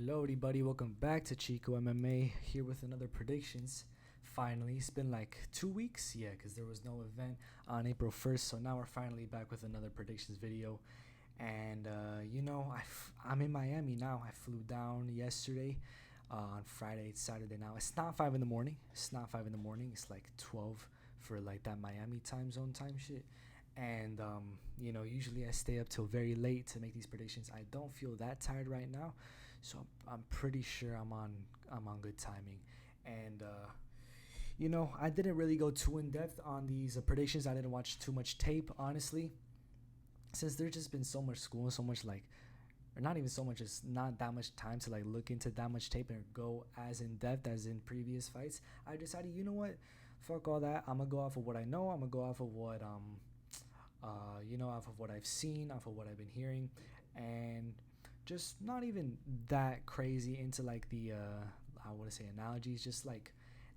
Hello, everybody. Welcome back to Chico MMA. Here with another predictions. Finally, it's been like 2 weeks, yeah, because there was no event on April 1st. So now we're finally back with another predictions video. And I'm in Miami now. I flew down yesterday. On Friday, it's Saturday now. It's not 5 in the morning. It's not 5 in the morning. It's like 12 for like that Miami time zone time shit. And usually I stay up till very late to make these predictions. I don't feel that tired right now, so I'm pretty sure I'm on good timing. And I didn't really go too in depth on these predictions. I didn't watch too much tape, honestly, since there's just been so much school and so much or not even so much, it's not that much time to like look into that much tape and go as in depth as in previous fights. I decided, you know what, fuck all that. I'm gonna go off of what I know. I'm gonna go off of what off of what I've seen, off of what I've been hearing, and just not even that crazy into like the I want to say analogies, just like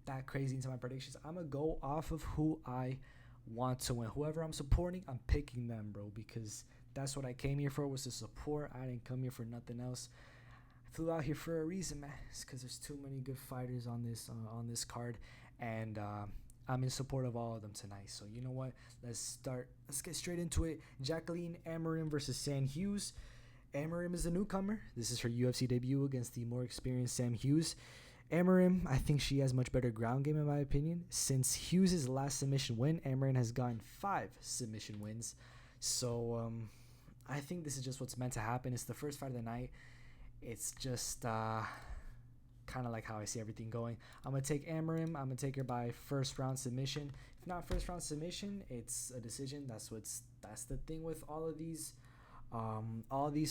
that crazy into my predictions. I'm gonna go off of who I want to win. Whoever I'm supporting, I'm picking them, bro, because that's what I came here for, was to support. I didn't come here for nothing else. I flew out here for a reason, man. It's because there's too many good fighters on this card, and I'm in support of all of them tonight. So you know what? Let's get straight into it. Jacqueline Amarim versus Sam Hughes. Amarim is a newcomer. This is her UFC debut against the more experienced Sam Hughes. Amarim, I think she has much better ground game in my opinion. Since Hughes' last submission win, Amarim has gotten 5 submission wins. So I think this is just what's meant to happen. It's the first fight of the night. It's just kind of like how I see everything going. I'm going to take Amarim. I'm going to take her by first round submission. If not first round submission, it's a decision. That's the thing with all of these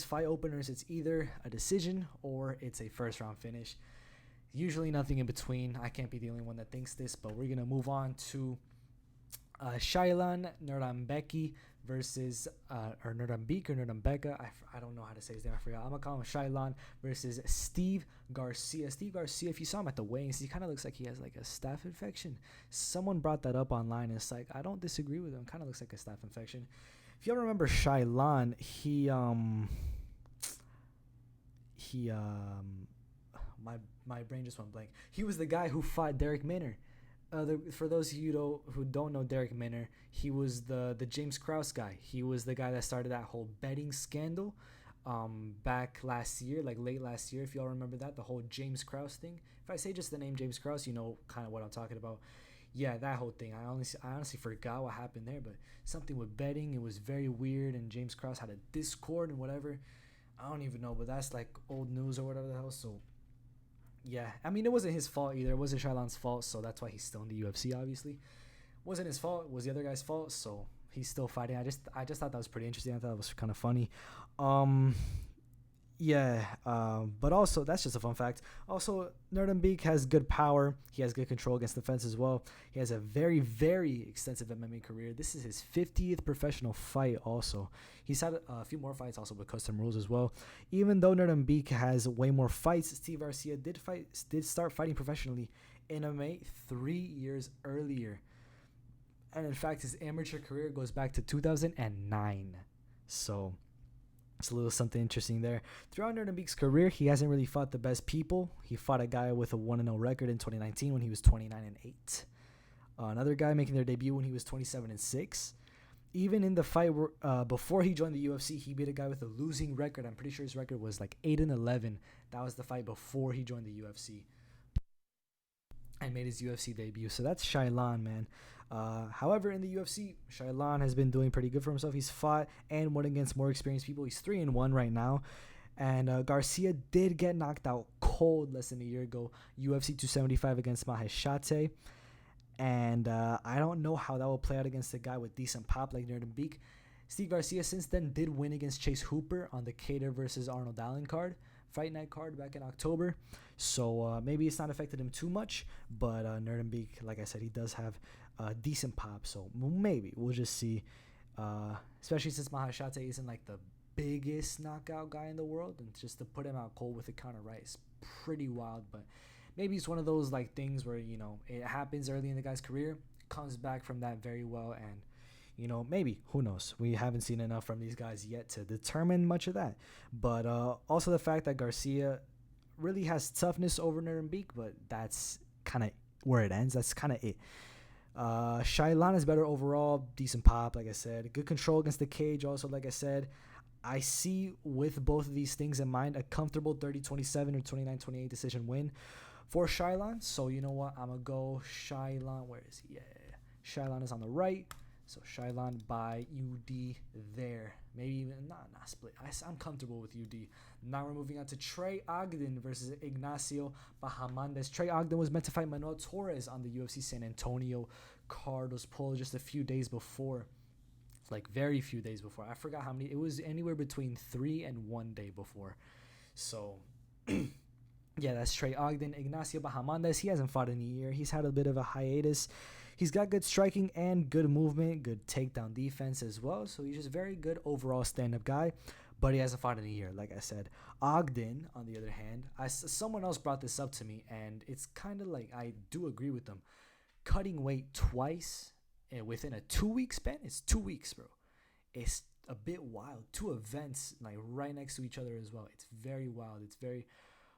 fight openers. It's either a decision or it's a first round finish. Usually nothing in between. I can't be the only one that thinks this, but we're going to move on to Shailan Nurambeki versus or Nurambek or Nurambeka. I don't know how to say his name. I forgot. I'm gonna call him Shailan versus Steve Garcia. Steve Garcia, if you saw him at the weigh-ins, he kind of looks like he has like a staph infection. Someone brought that up online, and it's like, I don't disagree with him. Kind of looks like a staph infection. If y'all remember Shailan, he my brain just went blank. He was the guy who fought Derek Minner. For those of you who don't know Derek Minner, he was the James Krause guy. He was the guy that started that whole betting scandal back last year, like late last year, if y'all remember that, the whole James Krause thing. If I say just the name James Krause, you know kind of what I'm talking about. Yeah, that whole thing. I honestly forgot what happened there, but something with betting, it was very weird, and James Krause had a Discord and whatever. I don't even know, but that's like old news or whatever the hell, so yeah, I mean, it wasn't his fault either. It wasn't Shailan's fault, so that's why he's still in the UFC, obviously. It wasn't his fault. It was the other guy's fault, so he's still fighting. I just thought that was pretty interesting. I thought it was kind of funny. But also, that's just a fun fact. Also, Nuremberg has good power. He has good control against the fence as well. He has a very, very extensive MMA career. This is his 50th professional fight also. He's had a few more fights also with custom rules as well. Even though Nuremberg has way more fights, Steve Garcia did start fighting professionally in MMA 3 years earlier. And in fact, his amateur career goes back to 2009. So it's a little something interesting there. Throughout Nuremberg's career, he hasn't really fought the best people. He fought a guy with a 1-0 record in 2019 when he was 29-8. Another guy making their debut when he was 27-6. Even in the fight before he joined the UFC, he beat a guy with a losing record. I'm pretty sure his record was like 8-11. That was the fight before he joined the UFC and made his UFC debut. So that's Shailan, man. However, in the UFC, Shailan has been doing pretty good for himself. He's fought and won against more experienced people. He's 3-1 right now. And Garcia did get knocked out cold less than a year ago, UFC 275 against Maheshate. And I don't know how that will play out against a guy with decent pop like Nuremberg. Steve Garcia since then did win against Chase Hooper on the Cater versus Arnold Allen fight night card back in October. So maybe it's not affected him too much, but Nuremberg, like I said, he does have decent pop. So maybe we'll just see, especially since Maheshate isn't like the biggest knockout guy in the world, and just to put him out cold with a counter right is pretty wild. But maybe it's one of those like things where, it happens early in the guy's career, comes back from that very well, and maybe, who knows? We haven't seen enough from these guys yet to determine much of that. But also the fact that Garcia really has toughness over Nuremberg, but that's kind of where it ends. That's kind of it. Shailan is better overall, decent pop, like I said. Good control against the cage, also, like I said. I see, with both of these things in mind, a comfortable 30-27 or 29-28 decision win for Shailan. So, you know what? I'm going to go Shailan. Where is he? Yeah. Shailan is on the right. So, Shailan by UD there. Maybe even, not split. I'm comfortable with UD. Now we're moving on to Trey Ogden versus Ignacio Bahamondes. Trey Ogden was meant to fight Manuel Torres on the UFC San Antonio card. Was pulled just a few days before. Like, very few days before. I forgot how many. It was anywhere between 3 and 1 day before. So, yeah, that's Trey Ogden. Ignacio Bahamondes, he hasn't fought in a year. He's had a bit of a hiatus. He's got good striking and good movement, good takedown defense as well. So he's just a very good overall stand-up guy, but he hasn't fought in a year, like I said. Ogden, on the other hand, someone else brought this up to me, and it's kind of like I do agree with them. Cutting weight twice within a 2-week span, it's 2 weeks, bro. It's a bit wild. 2 events like right next to each other as well. It's very wild. It's very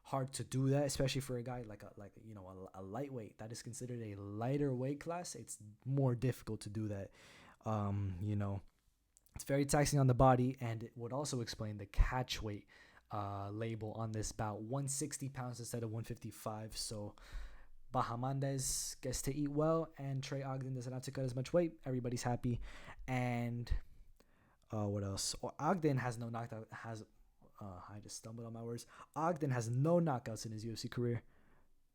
hard to do that, especially for a guy like a lightweight that is considered a lighter weight class. It's more difficult to do that. It's very taxing on the body, and it would also explain the catch weight label on this bout, 160 pounds instead of 155. So Bahamondes gets to eat well, and Trey Ogden doesn't have to cut as much weight. Everybody's happy. And what else? Ogden has no knockout. I just stumbled on my words. Ogden has no knockouts in his UFC career.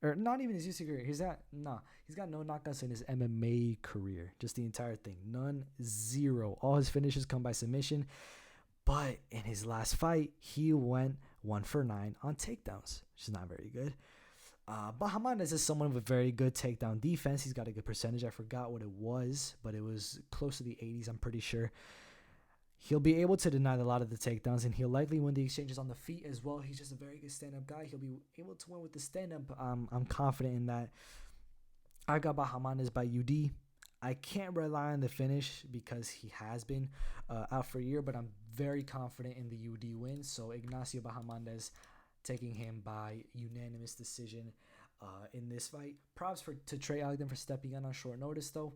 Or not even his UFC career. He's got no knockouts in his MMA career. Just the entire thing. None, zero. All his finishes come by submission. But in his last fight, he went 1 for 9 on takedowns, which is not very good. Bahamondes is someone with very good takedown defense. He's got a good percentage. I forgot what it was, but it was close to the 80s, I'm pretty sure. He'll be able to deny a lot of the takedowns, and he'll likely win the exchanges on the feet as well. He's just a very good stand-up guy. He'll be able to win with the stand-up. I'm confident in that. I got Bahamondes by UD. I can't rely on the finish because he has been out for a year, but I'm very confident in the UD win. So Ignacio Bahamondes taking him by unanimous decision in this fight. Props to Trey Ogden for stepping in on short notice, though.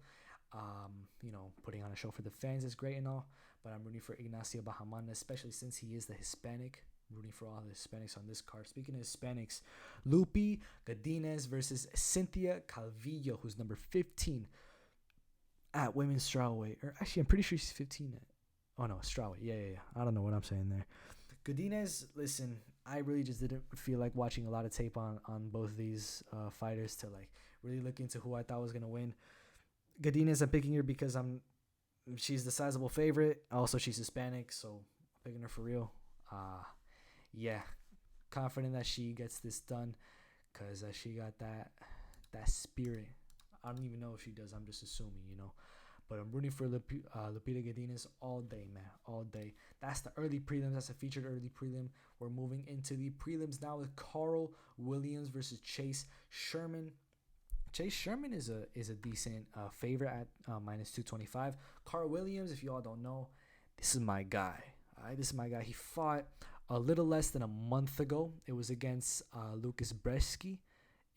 Putting on a show for the fans is great and all, but I'm rooting for Ignacio Bahamondes, especially since he is the Hispanic. I'm rooting for all the Hispanics on this card. Speaking of Hispanics, Lupi Godinez versus Cynthia Calvillo, who's number 15 at women's strawweight. Or actually, I'm pretty sure she's 15 at... Oh, no, strawweight. Yeah. I don't know what I'm saying there. Godinez, listen, I really just didn't feel like watching a lot of tape on both of these fighters to like really look into who I thought was going to win. Godinez, I'm picking her because she's the sizable favorite. Also, she's Hispanic, so I'm picking her for real. Yeah, confident that she gets this done because she got that spirit. I don't even know if she does. I'm just assuming, But I'm rooting for Lupita Godinez all day, man. All day. That's the early prelims. That's a featured early prelim. We're moving into the prelims now with Carl Williams versus Chase Sherman. Chase Sherman is a decent favorite at minus 225. Carl Williams, if you all don't know, this is my guy. All right, this is my guy. He fought a little less than a month ago. It was against Lucas Bresky.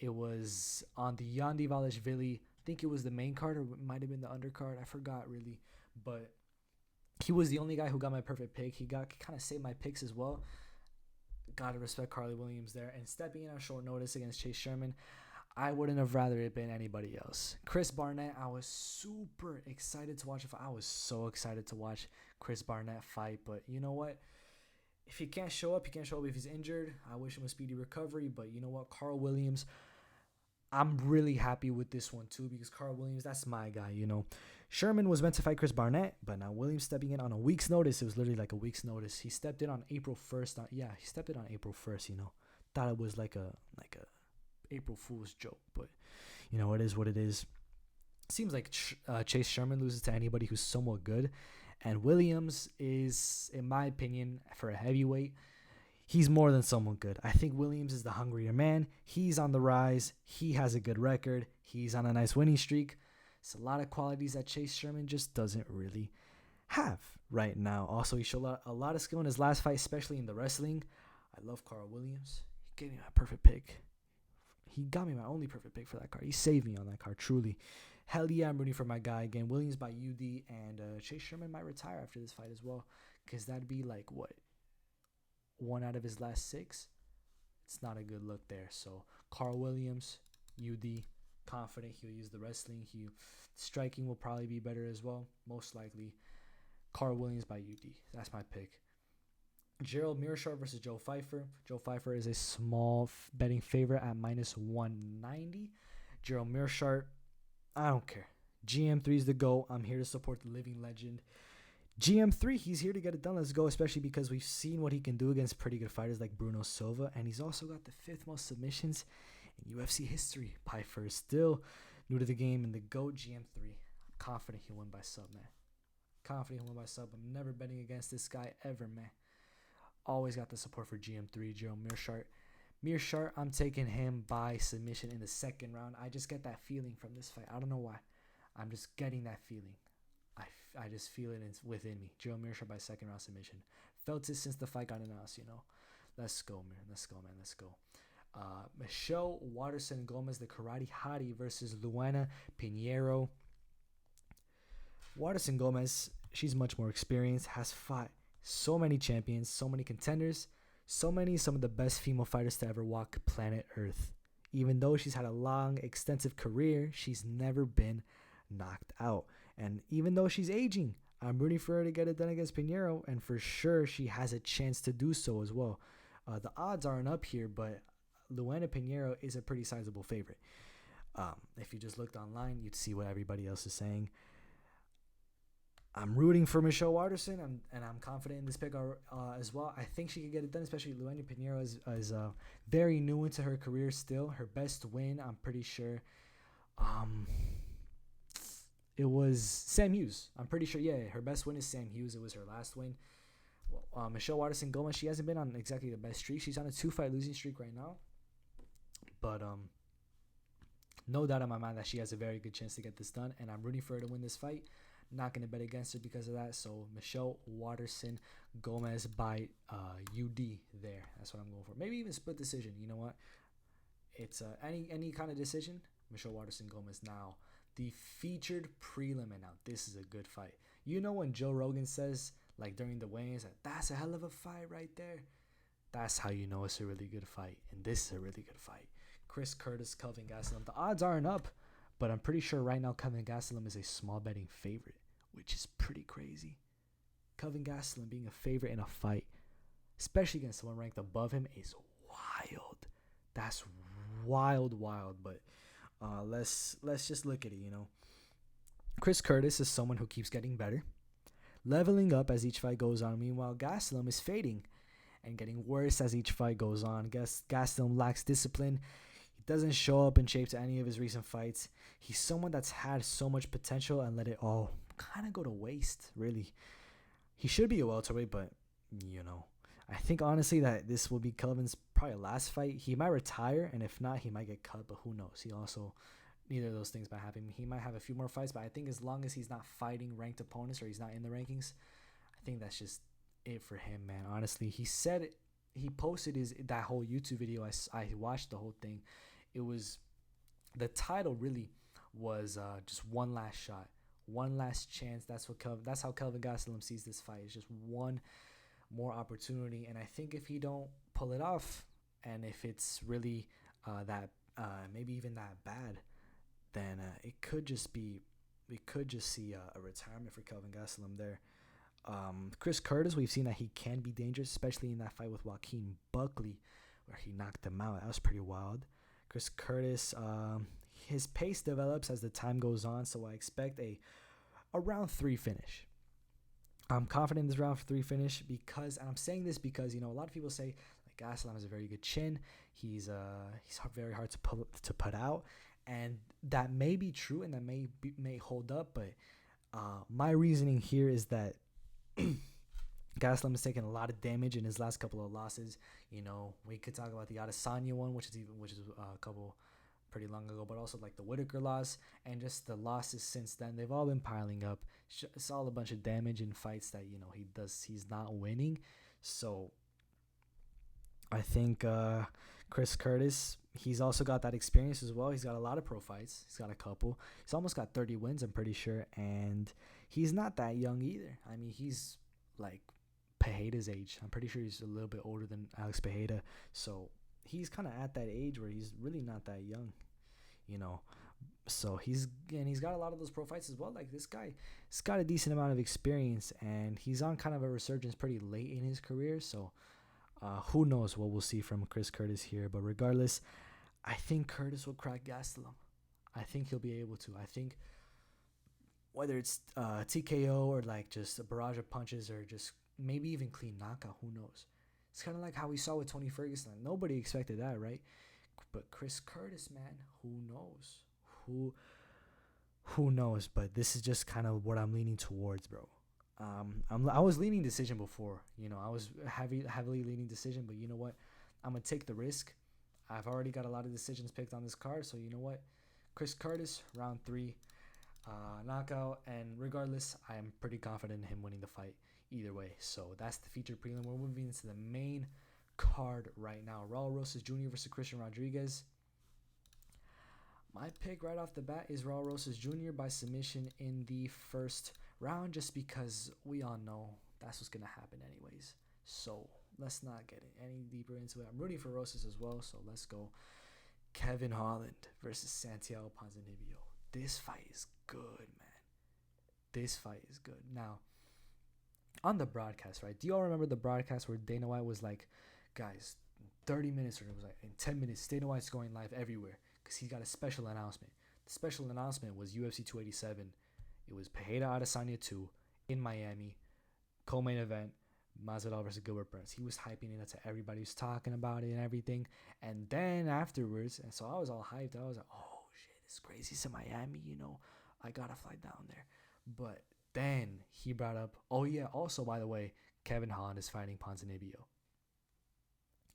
It was on the Yandi Valashvili. I think it was the main card or it might have been the undercard. I forgot really. But he was the only guy who got my perfect pick. He kind of saved my picks as well. Gotta respect Carly Williams there. And stepping in on short notice against Chase Sherman, I wouldn't have rather it been anybody else. Chris Barnett, I was super excited to watch it. I was so excited to watch Chris Barnett fight. But you know what? If he can't show up, he can't show up if he's injured. I wish him a speedy recovery. But you know what? Carl Williams, I'm really happy with this one too because Carl Williams, that's my guy, Sherman was meant to fight Chris Barnett, but now Williams stepping in on a week's notice. It was literally like a week's notice. He stepped in on April 1st. He stepped in on April 1st, Thought it was like a April Fool's joke, but, it is what it is. Seems like Chase Sherman loses to anybody who's somewhat good, and Williams is, in my opinion, for a heavyweight, he's more than someone good. I think Williams is the hungrier man. He's on the rise. He has a good record. He's on a nice winning streak. It's a lot of qualities that Chase Sherman just doesn't really have right now. Also, he showed a lot of skill in his last fight, especially in the wrestling. I love Carl Williams. gave me my perfect pick. He got me my only perfect pick for that card. He saved me on that card, truly. Hell yeah, I'm rooting for my guy again. Williams by UD, and Chase Sherman might retire after this fight as well, because that'd be like, what, 1 out of his last 6? It's not a good look there. So Carl Williams, UD, confident he'll use the wrestling. Striking will probably be better as well, most likely. Carl Williams by UD. That's my pick. Gerald Mearshart versus Joe Pfeiffer. Joe Pfeiffer is a small betting favorite at minus 190. Gerald Mearshart, I don't care. GM3 is the GOAT. I'm here to support the living legend. GM3, he's here to get it done. Let's go, especially because we've seen what he can do against pretty good fighters like Bruno Silva, and he's also got the 5th most submissions in UFC history. Pfeiffer is still new to the game, and the GOAT GM3. Confident he'll win by sub, man. Confident he'll win by sub. I'm never betting against this guy ever, man. Always got the support for GM3, Gerald Mearshart. Mearshart, I'm taking him by submission in the 2nd round. I just get that feeling from this fight. I don't know why. I'm just getting that feeling. I just feel it within me. Gerald Mearshart by 2nd round submission. Felt it since the fight got announced, you know. Let's go, man. Let's go, man. Let's go. Michelle Waterson Gomez, the Karate Hottie, versus Luana Pinheiro. Waterson Gomez, she's much more experienced, has fought so many champions, so many contenders, some of the best female fighters to ever walk planet Earth. Even though she's had a long, extensive career, she's never been knocked out. And even though she's aging, I'm rooting for her to get it done against Pinheiro, and for sure she has a chance to do so as well. The odds aren't up here, but Luana Pinheiro is a pretty sizable favorite. If you just looked online, you'd see what everybody else is saying. I'm rooting for Michelle Waterson, and I'm confident in this pick as well. I think she could get it done, especially Luana Pinheiro is very new into her career still. Her best win, I'm pretty sure, it was Sam Hughes. I'm pretty sure, yeah, her best win is Sam Hughes. It was her last win. Michelle Waterson Gomez, she hasn't been on exactly the best streak. She's on a 2-fight losing streak right now. But no doubt in my mind that she has a very good chance to get this done, and I'm rooting for her to win this fight. Not going to bet against her because of that. So Michelle Waterson Gomez by UD there. That's what I'm going for. Maybe even split decision. You know what? It's any kind of decision. Michelle Waterson Gomez. Now, the featured prelim. And now this is a good fight. You know when Joe Rogan says, like during the weigh-ins, that's a hell of a fight right there. That's how you know it's a really good fight. And this is a really good fight. Chris Curtis, Kelvin Gastelum. The odds aren't up, but I'm pretty sure right now Kelvin Gastelum is a small betting favorite, which is pretty crazy. Kelvin Gastelum being a favorite in a fight, especially against someone ranked above him, is wild. That's wild. But let's just look at it, you know. Chris Curtis is someone who keeps getting better, leveling up as each fight goes on. Meanwhile, Gastelum is fading and getting worse as each fight goes on. Gastelum lacks discipline. He doesn't show up in shape to any of his recent fights. He's someone that's had so much potential and let it all kind of go to waste, really. He should be a welterweight, but, you know, I think honestly that this will be Kelvin's probably last fight. He might retire, and if not, he might get cut, but who knows? He also, neither of those things might happen. He might have a few more fights, but I think as long as he's not fighting ranked opponents or he's not in the rankings, I think that's just it for him, man. Honestly, he said he posted that whole YouTube video. I watched the whole thing. It was, the title really was just one last shot, one last chance. That's how Kelvin Gastelum sees this fight. It's just one more opportunity, and I think if he don't pull it off, and if it's really maybe even that bad, then we could just see a retirement for Kelvin Gastelum there. Chris Curtis, we've seen that he can be dangerous, especially in that fight with Joaquin Buckley, where he knocked him out. That was pretty wild. Chris Curtis, his pace develops as the time goes on, so I expect a round 3 finish. I'm confident in this round 3 finish because, and I'm saying this because, you know, a lot of people say like Gastelum has a very good chin. He's very hard to put out, and that may be true and that may hold up. But my reasoning here is that Gastelum has taken a lot of damage in his last couple of losses. You know, we could talk about the Adesanya one, which is a couple pretty long ago, but also like the Whitaker loss and just the losses since then. They've all been piling up. It's all a bunch of damage in fights that, you know, he's not winning. So I think Chris Curtis, he's also got that experience as well. He's got a lot of pro fights. He's got a couple. He's almost got 30 wins, I'm pretty sure. And he's not that young either. I mean, he's like Pereira's age. I'm pretty sure he's a little bit older than Alex Pereira. So he's kind of at that age where he's really not that young, you know. So he's got a lot of those pro fights as well. Like this guy, he's got a decent amount of experience, and he's on kind of a resurgence pretty late in his career. So who knows what we'll see from Chris Curtis here. But regardless, I think Curtis will crack Gastelum. I think he'll be able to. I think whether it's TKO or like just a barrage of punches or just maybe even clean knockout, who knows? It's kind of like how we saw with Tony Ferguson. Nobody expected that, right? But Chris Curtis, man, who knows? Who who knows? But this is just kind of what I'm leaning towards, bro. I was leaning decision before. I was heavily leaning decision, but you know what? I'm gonna take the risk. I've already got a lot of decisions picked on this card, so you know what? Chris Curtis, round 3, knockout, and regardless, I am pretty confident in him winning the fight either way. So that's the featured prelim. We're moving into the main card right now. Raul Rosas Jr. versus Christian Rodriguez. My pick right off the bat is Raul Rosas Jr. by submission in the first round, just because we all know that's what's going to happen anyways. So let's not get any deeper into it. I'm rooting for Rosas as well, so let's go. Kevin Holland versus Santiago Ponzinibbio. This fight is good, man. This fight is good. Now, on the broadcast, right? Do you all remember the broadcast where Dana White was like, guys, 30 minutes, or it was like in 10 minutes, Dana White's going live everywhere because he got a special announcement. The special announcement was UFC 287. It was Pereira Adesanya 2 in Miami, co-main event, Masvidal versus Gilbert Burns. He was hyping it up to everybody. He was talking about it and everything. And then afterwards, and so I was all hyped. I was like, oh, shit, it's crazy. It's in Miami, I got to fly down there. But then he brought up, oh, yeah, also, by the way, Kevin Holland is fighting Ponzinibbio.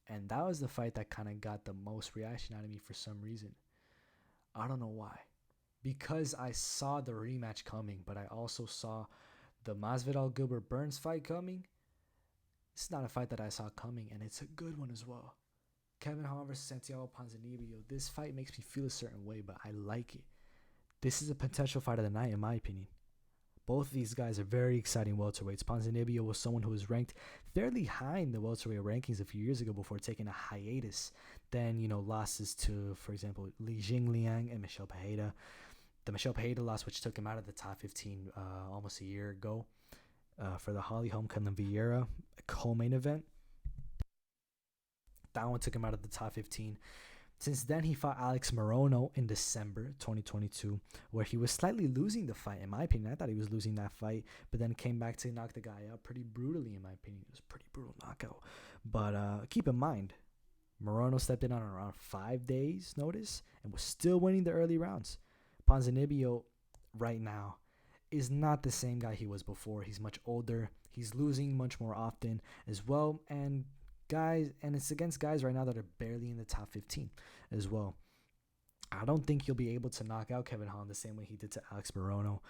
And that was the fight that kind of got the most reaction out of me for some reason. I don't know why. Because I saw the rematch coming, but I also saw the Masvidal Gilbert Burns fight coming. It's not a fight that I saw coming, and it's a good one as well. Kevin Holland versus Santiago Ponzinibbio. This fight makes me feel a certain way, but I like it. This is a potential fight of the night, in my opinion. Both of these guys are very exciting welterweights. Ponzinibbio was someone who was ranked fairly high in the welterweight rankings a few years ago before taking a hiatus. Then, losses to, for example, Li Jingliang and Michel Pereira. The Michel Pereira loss, which took him out of the top 15 almost a year ago for the Holly Homecoming Vieira co-main event. That one took him out of the top 15. Since then, he fought Alex Morono in December 2022, where he was slightly losing the fight, in my opinion. I thought he was losing that fight, but then came back to knock the guy out pretty brutally, in my opinion. It was a pretty brutal knockout. But keep in mind, Morono stepped in on around 5 days' notice and was still winning the early rounds. Ponzinibbio, right now, is not the same guy he was before. He's much older. He's losing much more often as well, and it's against guys right now that are barely in the top 15 as well. I don't think he'll be able to knock out Kevin Holland the same way he did to Alex Morono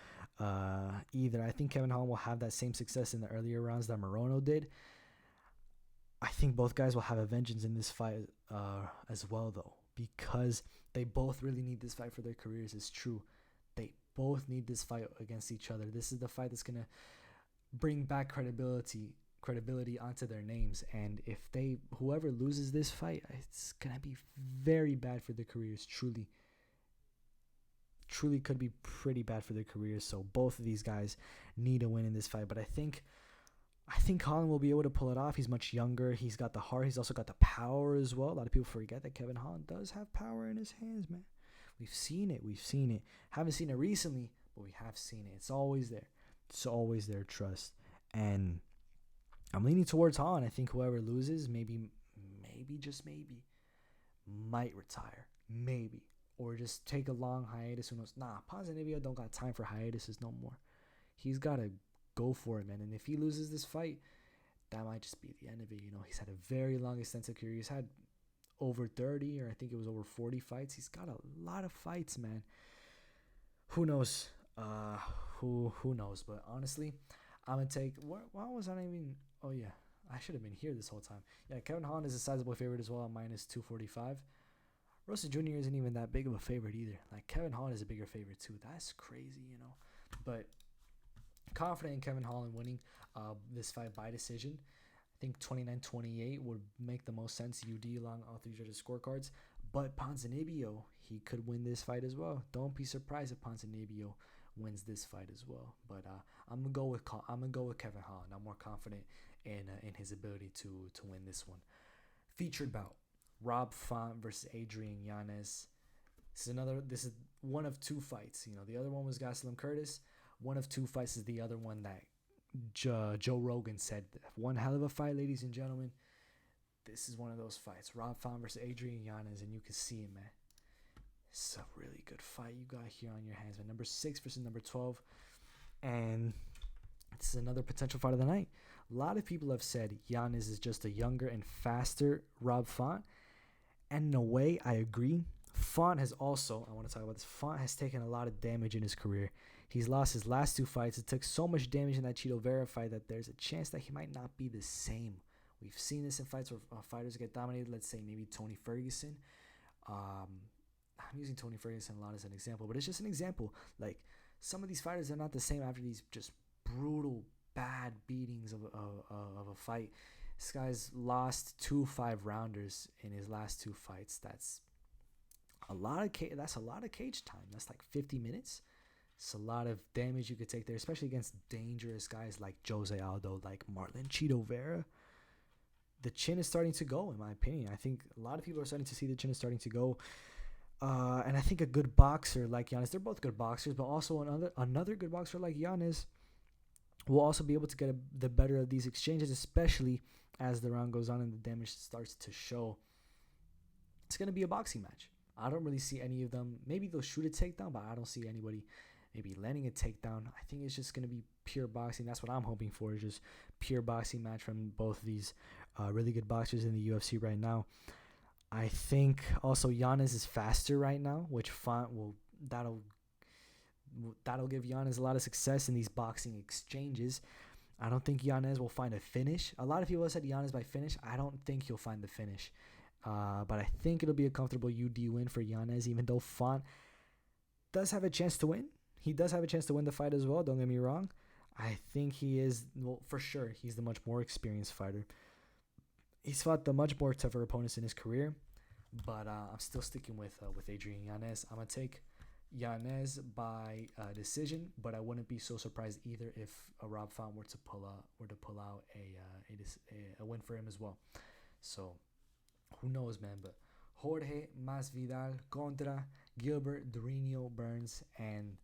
either. I think Kevin Holland will have that same success in the earlier rounds that Morono did. I think both guys will have a vengeance in this fight as well, though, because they both really need this fight for their careers. It's true. They both need this fight against each other. This is the fight that's going to bring back credibility onto their names, and if whoever loses this fight, it's gonna be very bad for their careers. Truly could be pretty bad for their careers. So both of these guys need a win in this fight, but I think Holland will be able to pull it off. He's much younger. He's got the heart. He's also got the power as well. A lot of people forget that Kevin Holland does have power in his hands, man. We've seen it. Haven't seen it recently, but we have seen it. It's always there. Trust. And I'm leaning towards Holland. I think whoever loses, maybe, just maybe, might retire. Maybe. Or just take a long hiatus. Who knows? Nah, Ponzinibbio don't got time for hiatuses no more. He's got to go for it, man. And if he loses this fight, that might just be the end of it. He's had a very long, extensive career. He's had over 30, or I think it was over 40 fights. He's got a lot of fights, man. Who knows? Who knows? But honestly, I'm going to take... Why was I not even... Oh, yeah. I should have been here this whole time. Yeah, Kevin Holland is a sizable favorite as well, minus 245. Rosa Jr. isn't even that big of a favorite either. Like, Kevin Holland is a bigger favorite too. That's crazy, you know. But confident in Kevin Holland winning this fight by decision. I think 29-28 would make the most sense. UD along all three judges' scorecards. But Ponzinibbio, he could win this fight as well. Don't be surprised if Ponzinibbio wins this fight as well. But I'm gonna go with Kevin Holland. I'm more confident in his ability to win this one. Featured bout: Rob Font versus Adrian Yanez. This is one of two fights. You know, the other one was Gastelum Curtis. One of two fights is the other one that Joe Rogan said. One hell of a fight, ladies and gentlemen. This is one of those fights. Rob Font versus Adrian Yanez, and you can see it, man. It's a really good fight you got here on your hands, man. Number 6 versus number 12. And this is another potential fight of the night. A lot of people have said Yanez is just a younger and faster Rob Font. And in a way, I agree. Font has also, I want to talk about this, Font has taken a lot of damage in his career. He's lost his last 2 fights. It took so much damage in that Chito Vera fight that there's a chance that he might not be the same. We've seen this in fights where fighters get dominated. Let's say maybe Tony Ferguson. I'm using Tony Ferguson a lot as an example, but it's just an example. Like, some of these fighters are not the same after these just brutal, bad beatings of a fight. This guy's lost 2 5-rounders in his last 2 fights. That's a lot of cage time. That's like 50 minutes. It's a lot of damage you could take there, especially against dangerous guys like Jose Aldo, like Marlon Chito Vera. The chin is starting to go, in my opinion. I think a lot of people are starting to see the chin is starting to go. And I think a good boxer like Yanez, they're both good boxers, but also another good boxer like Yanez will also be able to get the better of these exchanges, especially as the round goes on and the damage starts to show. It's going to be a boxing match. I don't really see any of them. Maybe they'll shoot a takedown, but I don't see anybody maybe landing a takedown. I think it's just going to be pure boxing. That's what I'm hoping for, is just pure boxing match from both of these really good boxers in the UFC right now. I think also Yanez is faster right now, which Font that'll give Yanez a lot of success in these boxing exchanges. I don't think Yanez will find a finish. A lot of people have said Yanez by finish. I don't think he'll find the finish. But I think it'll be a comfortable UD win for Yanez, even though Font does have a chance to win. He does have a chance to win the fight as well, don't get me wrong. I think he is, well, for sure, he's the much more experienced fighter. He's fought the much more tougher opponents in his career, but I'm still sticking with Adrian Yanez. I'm going to take Yanez by decision, but I wouldn't be so surprised either if Rob Font were to pull out a win for him as well. So who knows, man? But Jorge Masvidal contra Gilbert Durinho Burns, and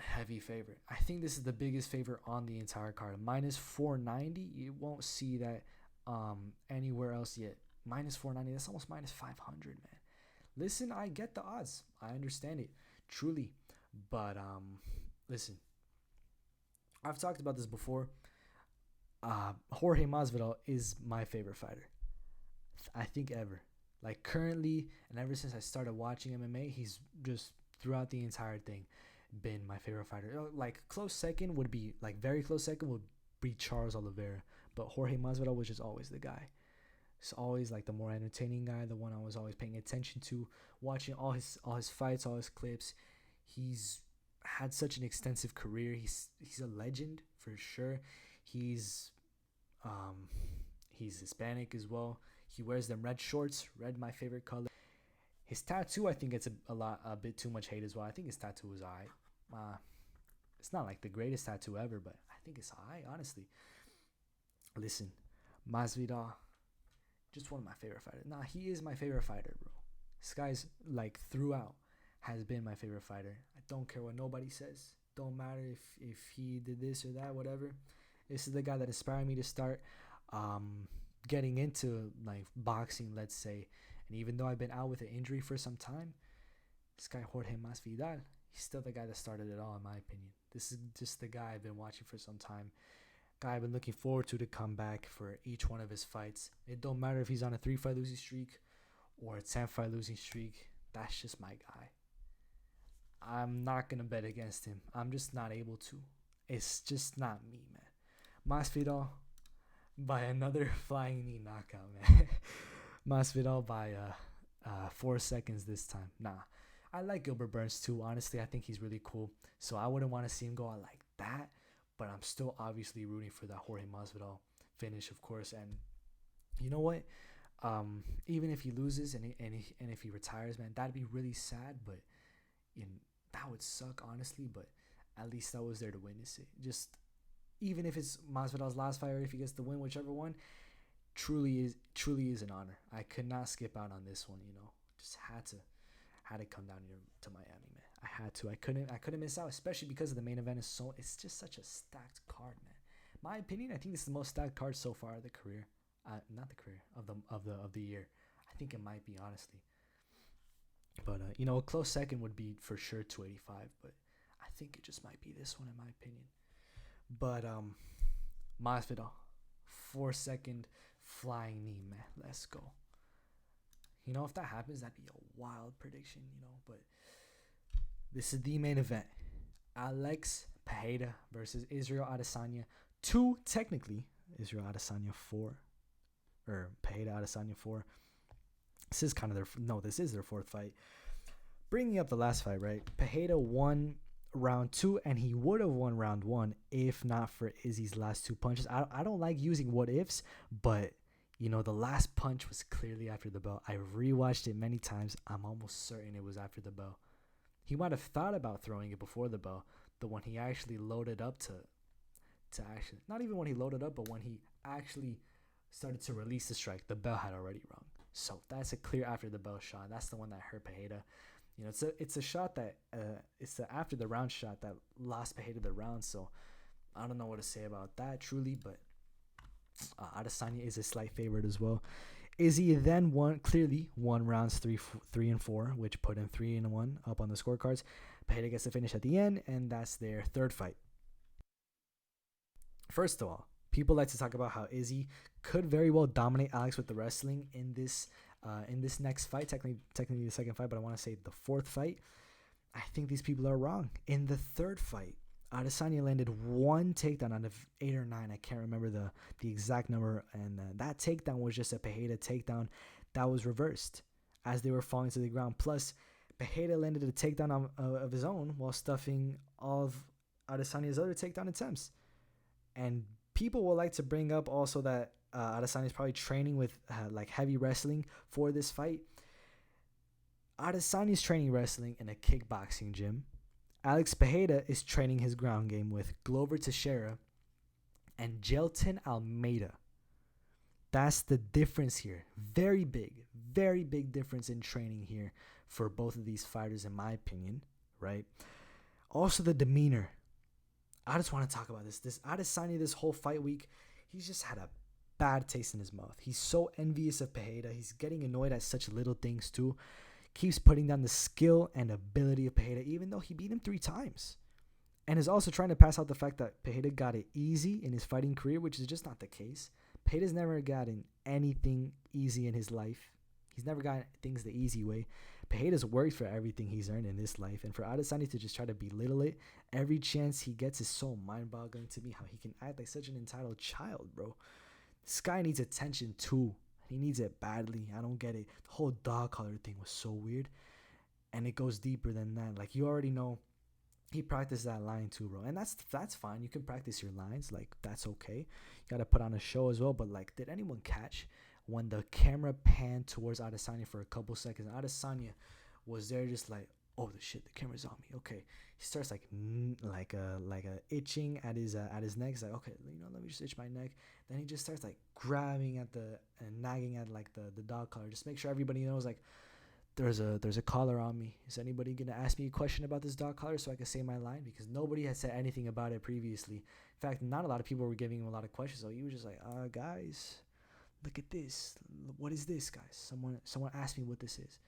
heavy favorite. I think this is the biggest favorite on the entire card. Minus 490. You won't see that anywhere else yet. Minus 490. That's almost minus 500, man. Listen, I get the odds. I understand it, truly. But listen, I've talked about this before. Jorge Masvidal is my favorite fighter, I think, ever. Like, currently, and ever since I started watching MMA, he's just throughout the entire thing been my favorite fighter. Like, close second would be, like, very close second would be Charles Oliveira, but Jorge Masvidal was just always the guy. It's always like the more entertaining guy, the one I was always paying attention to, watching all his fights, all his clips. He's had such an extensive career. He's a legend for sure. He's Hispanic as well. He wears them red shorts, red, my favorite color. His tattoo, I think it's a bit too much hate as well. I think his tattoo is alright. It's not like the greatest tattoo ever, but I think it's alright, honestly. Listen, Masvidal, just one of my favorite fighters. Nah, he is my favorite fighter, bro. This guy's, like, throughout has been my favorite fighter. I don't care what nobody says. Don't matter if he did this or that, whatever. This is the guy that inspired me to start getting into, like, boxing, let's say. And even though I've been out with an injury for some time, this guy Jorge Masvidal, he's still the guy that started it all, in my opinion. This is just the guy I've been watching for some time. Guy I've been looking forward to come back for each one of his fights. It don't matter if he's on a 3-fight losing streak or a 10-fight losing streak. That's just my guy. I'm not going to bet against him. I'm just not able to. It's just not me, man. Masvidal by another flying knee knockout, man. Masvidal by 4 seconds this time. Nah, I like Gilbert Burns too. Honestly, I think he's really cool. So I wouldn't want to see him go out like that. But I'm still obviously rooting for that Jorge Masvidal finish, of course. And you know what? Even if he loses and if he retires, man, that'd be really sad. But that would suck, honestly. But at least I was there to witness it. Just even if it's Masvidal's last fight or if he gets the win, whichever one, truly is an honor. I could not skip out on this one. Just had to come down here to Miami, man. I had to. I couldn't miss out, especially because the main event it's just such a stacked card, man. My opinion, I think this is the most stacked card so far of the career. Not the career of the year. I think it might be, honestly. But a close second would be for sure 285, but I think it just might be this one in my opinion. But Masvidal, 4-second flying knee, man. Let's go. If that happens, that'd be a wild prediction, But this is the main event. Alex Pereira versus Israel Adesanya. 2, technically. Israel Adesanya 4. Or Pereira Adesanya 4. This is kind of this is their 4th fight. Bringing up the last fight, right? Pereira won round 2, and he would have won round 1 if not for Izzy's last 2 punches. I don't like using what ifs, but the last punch was clearly after the bell. I rewatched it many times. I'm almost certain it was after the bell. He might have thought about throwing it before the bell, but when he actually loaded up to actually, not even when he loaded up, but when he actually started to release the strike, the bell had already rung. So that's a clear after the bell shot. That's the one that hurt Pereira. It's a shot that it's the after the round shot that lost Pereira the round. So I don't know what to say about that truly, but Adesanya is a slight favorite as well. Izzy then clearly won rounds 3 and 4, which put him 3-1 up on the scorecards. Pereira gets the finish at the end, and that's their 3rd fight. First of all, people like to talk about how Izzy could very well dominate Alex with the wrestling in this next fight. Technically the 2nd fight, but I want to say the 4th fight. I think these people are wrong. In the 3rd fight, Adesanya landed 1 takedown out of 8 or 9. I can't remember the exact number. And that takedown was just a Pereira takedown that was reversed as they were falling to the ground. Plus, Pereira landed a takedown of his own while stuffing all of Adesanya's other takedown attempts. And people will like to bring up also that Adesanya is probably training with heavy wrestling for this fight. Adesanya is training wrestling in a kickboxing gym. Alex Pereira is training his ground game with Glover Teixeira and Gelton Almeida. That's the difference here. Very big difference in training here for both of these fighters, in my opinion, right? Also, the demeanor. I just want to talk about this. This Adesanya, this whole fight week, he's just had a bad taste in his mouth. He's so envious of Pereira. He's getting annoyed at such little things too. Keeps putting down the skill and ability of Pereira, even though he beat him 3 times. And is also trying to pass out the fact that Pereira got it easy in his fighting career, which is just not the case. Pereira's never gotten anything easy in his life. He's never gotten things the easy way. Pereira's worked for everything he's earned in this life. And for Adesanya to just try to belittle it every chance he gets is so mind-boggling to me, how he can act like such an entitled child, bro. This guy needs attention too. He needs it badly. I don't get it. The whole dog collar thing was so weird. And it goes deeper than that. Like, you already know he practiced that line too, bro. And that's fine. You can practice your lines. Like, that's okay. You got to put on a show as well. But, like, did anyone catch when the camera panned towards Adesanya for a couple seconds? Adesanya was there just like, oh, the shit, the camera's on me. Okay. He starts like itching at his neck. He's like, okay, let me just itch my neck. Then he just starts like grabbing at and nagging at like the dog collar. Just make sure everybody knows, like, there's a collar on me. Is anybody gonna ask me a question about this dog collar so I can say my line? Because nobody had said anything about it previously. In fact, not a lot of people were giving him a lot of questions. So he was just like, guys, look at this. What is this, guys? Someone asked me what this is.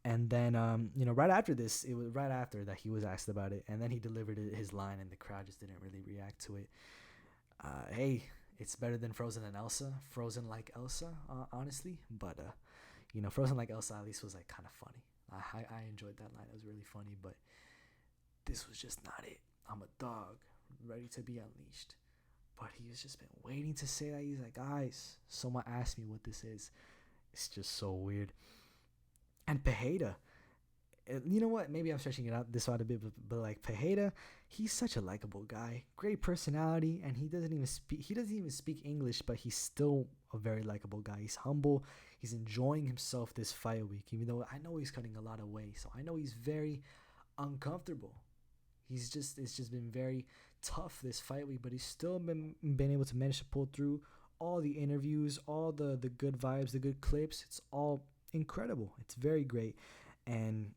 And then, right after this, it was right after that he was asked about it, and then he delivered his line, and the crowd just didn't really react to it. Hey, it's better than Frozen and Elsa. Frozen like Elsa, honestly. But, Frozen like Elsa at least was like kind of funny. I enjoyed that line. It was really funny, but this was just not it. I'm a dog ready to be unleashed. but he's just been waiting to say that. He's like, guys, someone asked me what this is. It's just so weird. And Pereira, you know what? Maybe I'm stretching it out this out a bit, but like Pereira, he's such a likable guy, great personality, and he doesn't even speak English, but he's still a very likable guy. He's humble. He's enjoying himself this fight week, even though I know he's cutting a lot of weight, so I know he's very uncomfortable. It's just been very tough this fight week, but he's still been able to manage to pull through all the interviews, all the good vibes, the good clips. It's all incredible. It's very great, and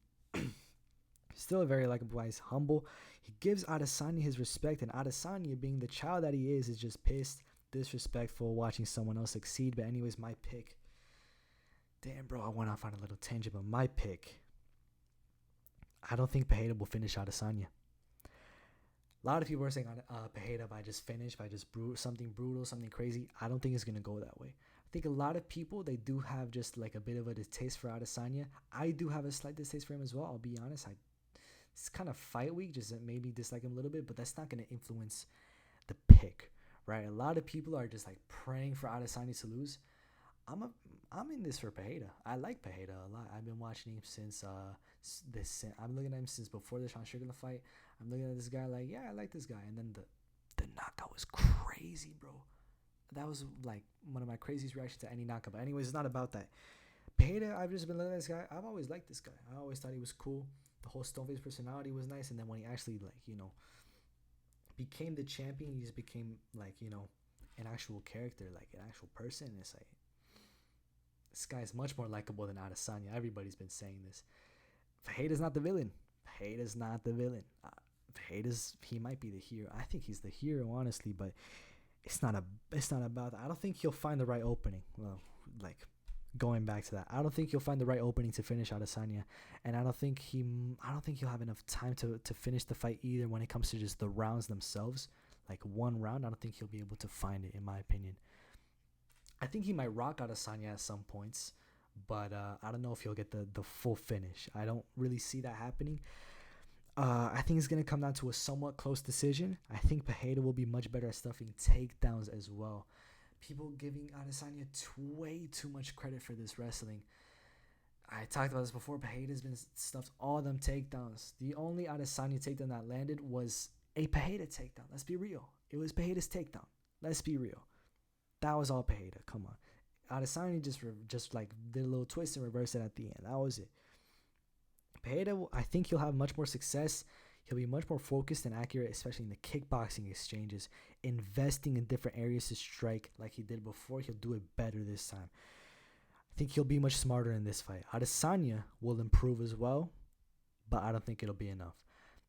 still a very likable guy. He's humble. He gives Adesanya his respect, and Adesanya, being the child that he is just pissed, disrespectful, watching someone else succeed. But anyways, my pick. Damn, bro, I went off on a little tangent, but my pick. I don't think Pereira will finish Adesanya. A lot of people are saying Pereira by just something brutal, something crazy. I don't think it's going to go that way. I think a lot of people, they do have just like a bit of a distaste for Adesanya. I do have a slight distaste for him as well. I'll be honest. It's kind of fight week, just maybe dislike him a little bit, but that's not going to influence the pick, right? A lot of people are just like praying for Adesanya to lose. I'm in this for Pereira. I like Pereira a lot. I've been watching him since I'm looking at him since before the Sean Strickland fight. I'm looking at this guy like, yeah, I like this guy. And then the knockout was crazy, bro. That was like one of my craziest reactions to any knockout. But anyways, it's not about that. Pereira, I've just been looking at this guy. I've always liked this guy. I always thought he was cool. The whole Stoneface personality was nice. And then when he actually became the champion, he just became like, an actual character, like an actual person. And it's like, this guy is much more likable than Adesanya. Everybody's been saying this. Pereira's not the villain. Pereira's not the villain. He might be the hero. I think he's the hero, honestly, but it's not about that. I don't think he'll find the right opening. Well, like going back to that, I don't think he'll find the right opening to finish Adesanya, and I don't think he'll have enough time to finish the fight either. When it comes to just the rounds themselves, like one round, I don't think he'll be able to find it, in my opinion. I think he might rock Adesanya at some points, but I don't know if he'll get the full finish. I don't really see that happening. I think it's going to come down to a somewhat close decision. I think Pereira will be much better at stuffing takedowns as well. People giving Adesanya way too much credit for this wrestling. I talked about this before. Pereira's been stuffed all them takedowns. The only Adesanya takedown that landed was a Pereira takedown. Let's be real. It was Pereira's takedown. Let's be real. That was all Pereira. Come on. Adesanya just like did a little twist and reversed it at the end. That was it. Pereira, I think he'll have much more success. He'll be much more focused and accurate, especially in the kickboxing exchanges, investing in different areas to strike like he did before. He'll do it better this time. I think he'll be much smarter in this fight. Adesanya will improve as well, but I don't think it'll be enough.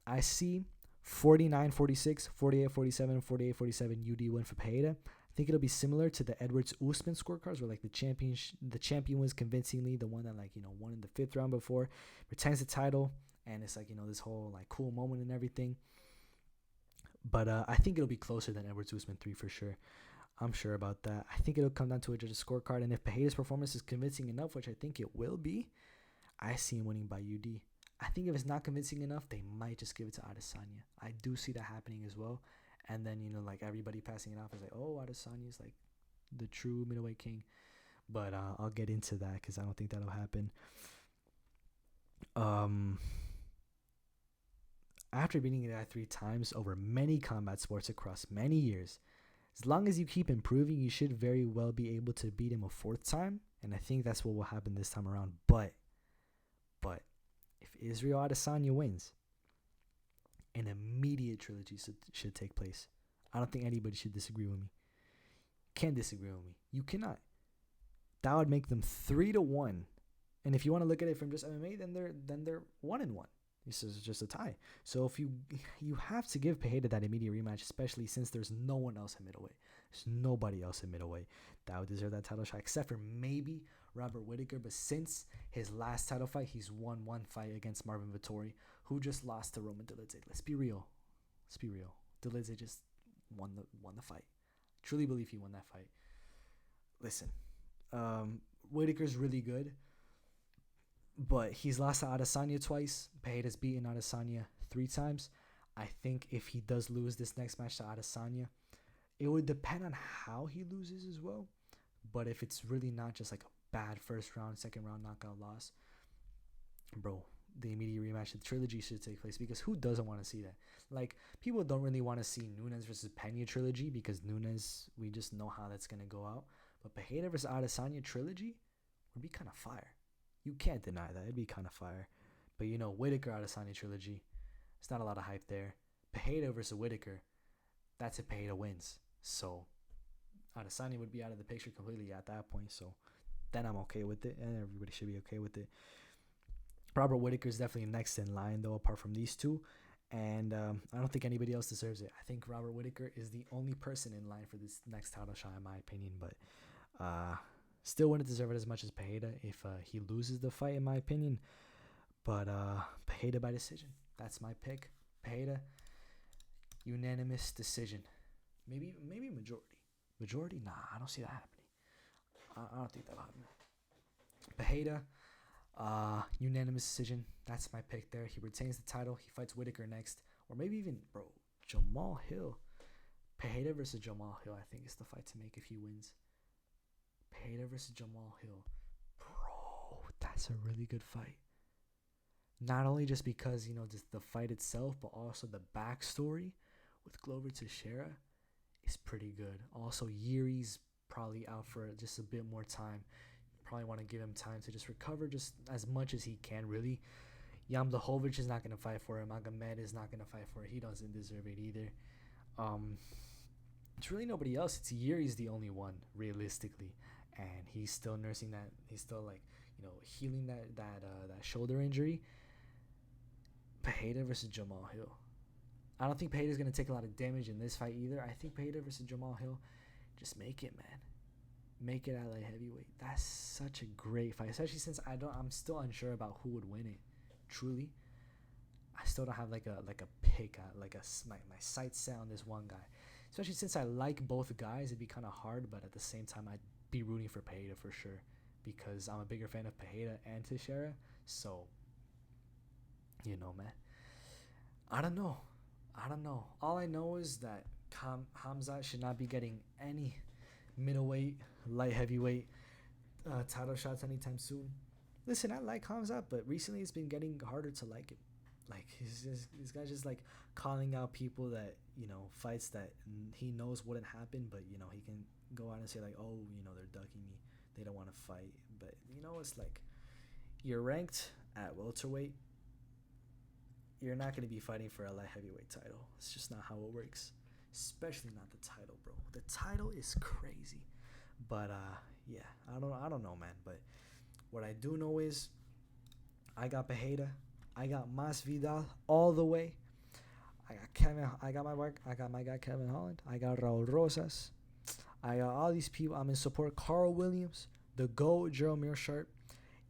I see 49-46, 48-47, 48-47 UD win for Pereira. I think it'll be similar to the Edwards-Usman scorecards, where like the champion wins convincingly, the one that won in the 5th round before, retains the title, and it's like this whole like cool moment and everything. But I think it'll be closer than Edwards-Usman 3 for sure. I'm sure about that. I think it'll come down to a judge's scorecard, and if Pereira's performance is convincing enough, which I think it will be, I see him winning by UD. I think if it's not convincing enough, they might just give it to Adesanya. I do see that happening as well. And then, like everybody passing it off is like, oh, Adesanya's like the true middleweight king. But I'll get into that because I don't think that'll happen. After beating the guy 3 times over many combat sports across many years, as long as you keep improving, you should very well be able to beat him a 4th time. And I think that's what will happen this time around. But if Israel Adesanya wins, an immediate trilogy should take place. I don't think anybody should disagree with me. Can't disagree with me. You cannot. That would make them 3-1. And if you want to look at it from just MMA, then they're 1-1. This is just a tie. So if you have to give Pereira that immediate rematch, especially since there's no one else in middleweight. There's nobody else in middleweight that would deserve that title shot, except for maybe Robert Whittaker. But since his last title fight, he's won one fight against Marvin Vettori, who just lost to Roman Dolidze. Let's be real. Dolidze just won the fight. Truly believe he won that fight. Listen, Whittaker's really good, but he's lost to Adesanya twice. Pereira's beaten Adesanya 3 times. I think if he does lose this next match to Adesanya, It would depend on how he loses as well. But if it's really not just like a bad first round, second round knockout loss, bro, the immediate rematch, the trilogy should take place because who doesn't want to see that? Like, people don't really want to see Nunes versus Pena trilogy because Nunes, we just know how that's going to go out. But Pereira versus Adesanya trilogy would be kind of fire. You can't deny that. It'd be kind of fire. But you know, Whitaker Adesanya trilogy, it's not a lot of hype there. Pereira versus Whitaker, that's if Pereira wins. So Adesanya would be out of the picture completely at that point. So then I'm okay with it, and everybody should be okay with it. Robert Whitaker is definitely next in line, though, apart from these two. And I don't think anybody else deserves it. I think Robert Whitaker is the only person in line for this next title shot, in my opinion. But still wouldn't deserve it as much as Pereira if he loses the fight, in my opinion. But Pereira by decision. That's my pick. Pereira, unanimous decision. Maybe majority. Majority? Nah, I don't see that happening. I don't think that'll happen. Pereira, unanimous decision. That's my pick there. He retains the title. He fights Whitaker next. Or maybe even, bro, Jamal Hill. Pereira versus Jamal Hill, I think, is the fight to make if he wins. Pereira versus Jamal Hill. Bro, that's a really good fight. Not only just because, just the fight itself, but also the backstory with Glover Teixeira is pretty good. Also, Yuri's probably out for just a bit more time. Probably want to give him time to just recover just as much as he can, really. Jan Blachowicz is not going to fight for him. Magomed is not going to fight for it. He doesn't deserve it either. It's really nobody else. It's Yuri's the only one, realistically. And he's still nursing that. He's still, healing that shoulder injury. Pereira versus Jamal Hill. I don't think Pereira's going to take a lot of damage in this fight either. I think Pereira versus Jamal Hill, just make it, man. Make it at light heavyweight. That's such a great fight, especially since I'm still unsure about who would win it. Truly, I still don't have like a pick, my sights set on this one guy. Especially since I like both guys, it'd be kind of hard. But at the same time, I'd be rooting for Pereira for sure because I'm a bigger fan of Pereira and Teixeira. So, man, I don't know. All I know is that Hamza should not be getting any middleweight, light heavyweight title shots anytime soon. Listen, I like Hamza, but recently it's been getting harder to like him. Like, this guy's just like calling out people that, fights that he knows wouldn't happen, but, he can go out and say like, oh, they're ducking me. They don't want to fight. But, it's like, you're ranked at welterweight. You're not going to be fighting for a light heavyweight title. It's just not how it works. Especially not the title, bro. The title is crazy. But, yeah, I don't know, man. But what I do know is I got Pereira. I got Masvidal all the way. I got my guy Kevin Holland. I got Raul Rosas. I got all these people. I'm in support. Carl Williams, the GOAT, Gerald Meerschaert,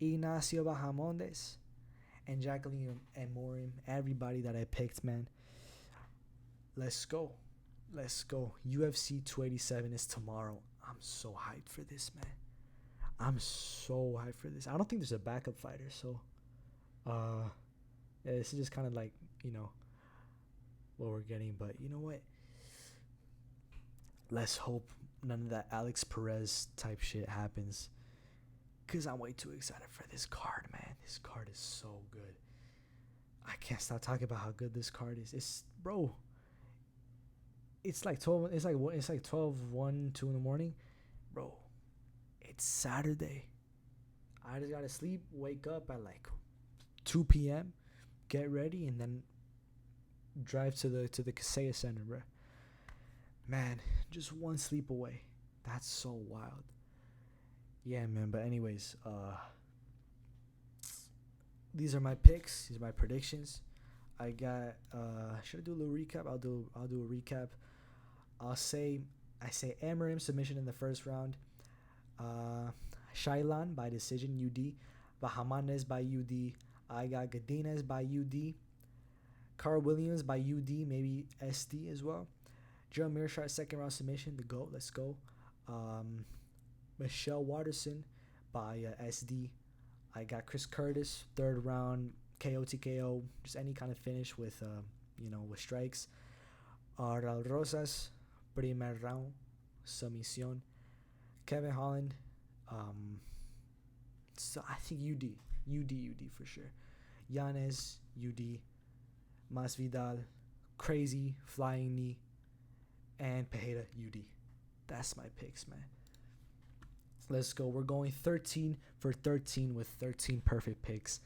Ignacio Bahamondes, and Jacqueline and Morim. Everybody that I picked, man. Let's go. UFC 287 is tomorrow. I'm so hyped for this, man. I don't think there's a backup fighter, so yeah, this is just kind of like, what we're getting. But you know what? Let's hope none of that Alex Perez type shit happens, because I'm way too excited for this card, man. This card is so good. I can't stop talking about how good this card is. It's like 12. It's like 12, 1, 2 in the morning, bro. It's Saturday. I just gotta sleep, wake up at like 2 p.m., get ready, and then drive to the Kaseya Center, bro. Man, just one sleep away. That's so wild. Yeah, man. But anyways, these are my picks. These are my predictions. I got. Should I do a little recap? I'll do a recap. I say Amarim submission in the first round. Shailan by decision UD. Bahamondes by UD. I got Godinez by UD. Carl Williams by UD, maybe SD as well. Gerald Meerschaert second round submission. The GOAT. Let's go. Michelle Watterson by SD. I got Chris Curtis third round KO TKO. Just any kind of finish with with strikes. Raul Rosas primer round, submission. Kevin Holland, so I think UD for sure. Yanez, UD. Masvidal, crazy flying knee, and Pereira, UD. That's my picks, man. Let's go. We're going 13 for 13 with 13 perfect picks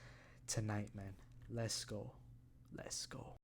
tonight, man. Let's go. Let's go.